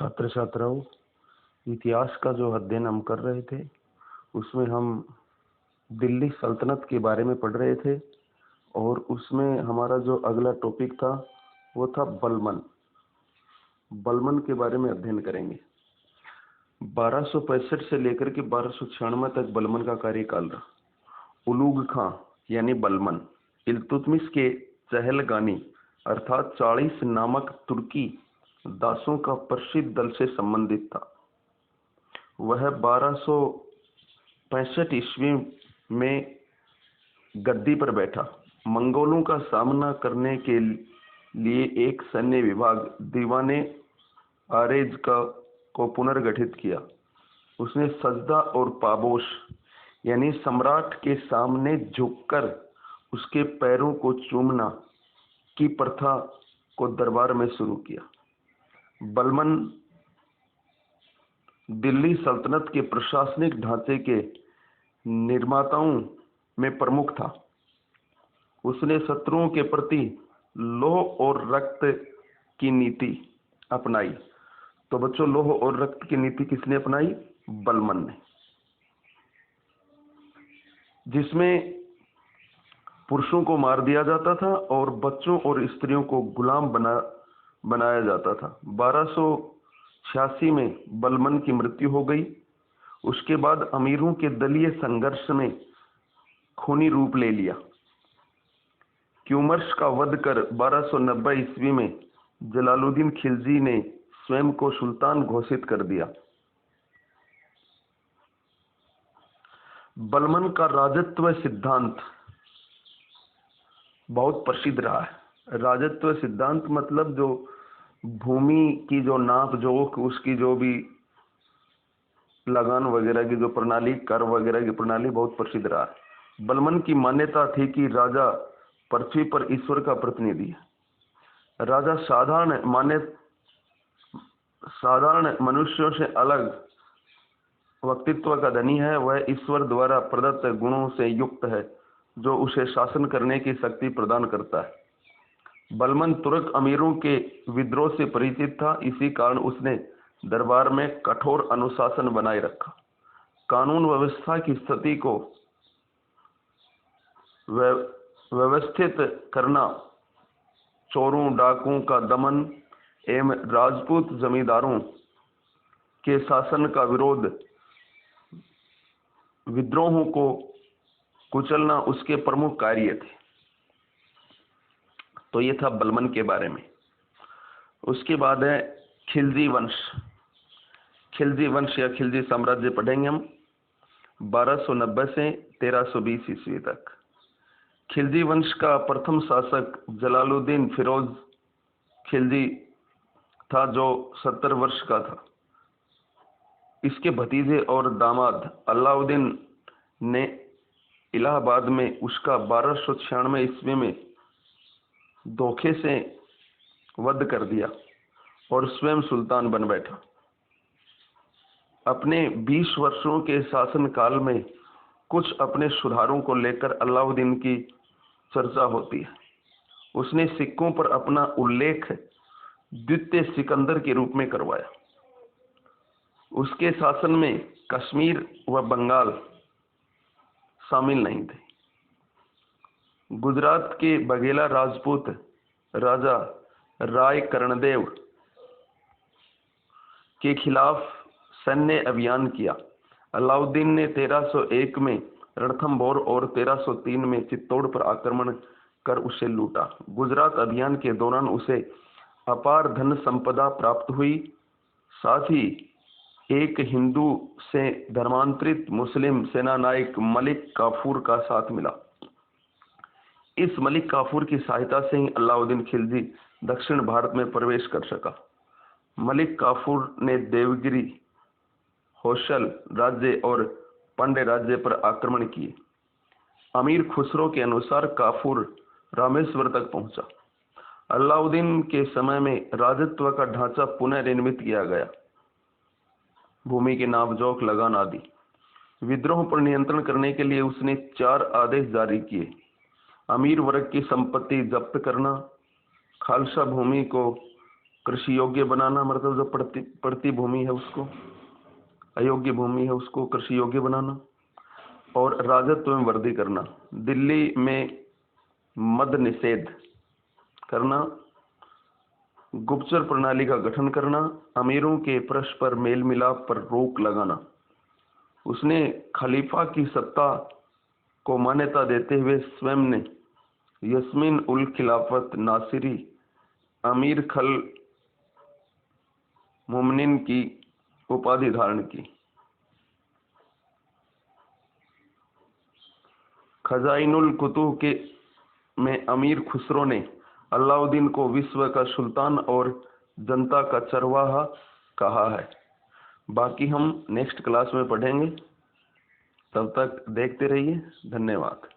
छात्र छात्राओं, इतिहास का जो अध्ययन हम कर रहे थे उसमें हम दिल्ली सल्तनत के बारे में पढ़ रहे थे और उसमें हमारा जो अगला टॉपिक था वो था बलमन। बलमन के बारे में अध्ययन करेंगे। 1265 से लेकर के 1296 तक बलमन का कार्यकाल रहा। उलूग खां यानी बलमन इल्तुतमिश के चहलगानी अर्थात 40 नामक तुर्की दासों का प्रसिद्ध दल से संबंधित था। वह 1265 ईस्वी में गद्दी पर बैठा। मंगोलों का सामना करने के लिए एक सैन्य विभाग दीवाने आरेज को पुनर्गठित किया। उसने सजदा और पाबोश यानी सम्राट के सामने झुककर उसके पैरों को चूमना की प्रथा को दरबार में शुरू किया। बलमन दिल्ली सल्तनत के प्रशासनिक ढांचे के निर्माताओं में प्रमुख था। उसने शत्रुओं के प्रति लौह और रक्त की नीति अपनाई। तो बच्चों, लौह और रक्त की नीति किसने अपनाई? बलमन ने, जिसमें पुरुषों को मार दिया जाता था और बच्चों और स्त्रियों को गुलाम बनाया जाता था। 1286 में बलमन की मृत्यु हो गई। उसके बाद अमीरों के दलीय संघर्ष ने खूनी रूप ले लिया। क्यूमर्स का वध कर 1290 ईस्वी में जलालुद्दीन खिलजी ने स्वयं को सुल्तान घोषित कर दिया। बलमन का राजत्व सिद्धांत बहुत प्रसिद्ध रहा है। राजत्व सिद्धांत मतलब जो भूमि की जो नाप जोख, उसकी जो भी लगान वगैरह की जो प्रणाली, कर वगैरह की प्रणाली बहुत प्रसिद्ध रहा है। बलमन की मान्यता थी कि राजा पृथ्वी पर ईश्वर का प्रतिनिधि है। राजा साधारण मनुष्यों से अलग व्यक्तित्व का धनी है। वह ईश्वर द्वारा प्रदत्त गुणों से युक्त है जो उसे शासन करने की शक्ति प्रदान करता है। बलमन तुर्क अमीरों के विद्रोह से परिचित था। इसी कारण उसने दरबार में कठोर अनुशासन बनाए रखा। कानून व्यवस्था की स्थिति को व्यवस्थित करना, चोरों डाकुओं का दमन एवं राजपूत जमींदारों के शासन का विरोध, विद्रोहों को कुचलना उसके प्रमुख कार्य थे। तो ये था बलमन के बारे में। उसके बाद है खिलजी वंश। खिलजी वंश या खिलजी साम्राज्य पढ़ेंगे हम 1290 से 1320 ईस्वी तक। खिलजी वंश का प्रथम शासक जलालुद्दीन फिरोज खिलजी था जो 70 वर्ष का था। इसके भतीजे और दामाद अलाउद्दीन ने इलाहाबाद में उसका 1296 ईस्वी में धोखे से वध कर दिया और स्वयं सुल्तान बन बैठा। अपने 20 वर्षों के शासन काल में कुछ अपने सुधारों को लेकर अलाउद्दीन की चर्चा होती है। उसने सिक्कों पर अपना उल्लेख द्वितीय सिकंदर के रूप में करवाया। उसके शासन में कश्मीर व बंगाल शामिल नहीं थे। गुजरात के बघेला राजपूत राजा राय कर्णदेव के खिलाफ सैन्य अभियान किया। अलाउद्दीन ने 1301 में रणथंभौर और 1303 में चित्तौड़ पर आक्रमण कर उसे लूटा। गुजरात अभियान के दौरान उसे अपार धन संपदा प्राप्त हुई। साथ ही एक हिंदू से धर्मांतरित मुस्लिम सेनानायक मलिक काफूर का साथ मिला। इस मलिक काफूर की सहायता से ही अलाउद्दीन खिलजी दक्षिण भारत में प्रवेश कर सका। मलिक काफूर ने देवगिरी, होशल राज्य और पांड्य राज्य पर आक्रमण किए। अमीर खुसरो के अनुसार काफूर रामेश्वर तक पहुंचा। अलाउद्दीन के समय में राजत्व का ढांचा पुनः निर्मित किया गया। भूमि के नाप जोख, लगान आदि। विद्रोह पर नियंत्रण करने के लिए उसने 4 आदेश जारी किए। अमीर वर्ग की संपत्ति जब्त करना, खालसा भूमि को कृषि योग्य बनाना, मतलब जो पड़ती भूमि है उसको, अयोग्य भूमि है उसको कृषि योग्य बनाना। और राजत्व में वृद्धि करना, दिल्ली में मद निषेध करना, गुप्तचर प्रणाली का गठन करना, अमीरों के परस्पर मेल मिलाप पर रोक लगाना। उसने खलीफा की सत्ता को मान्यता देते हुए स्वयं ने यस्मीन उल खिलाफत नासिरी अमीर खल मोमिनीन की उपाधि धारण की। खजाइनुल कुतुब के में अमीर खुसरो ने अलाउद्दीन को विश्व का सुल्तान और जनता का चरवाहा कहा है। बाकी हम नेक्स्ट क्लास में पढ़ेंगे, तब तक देखते रहिए। धन्यवाद।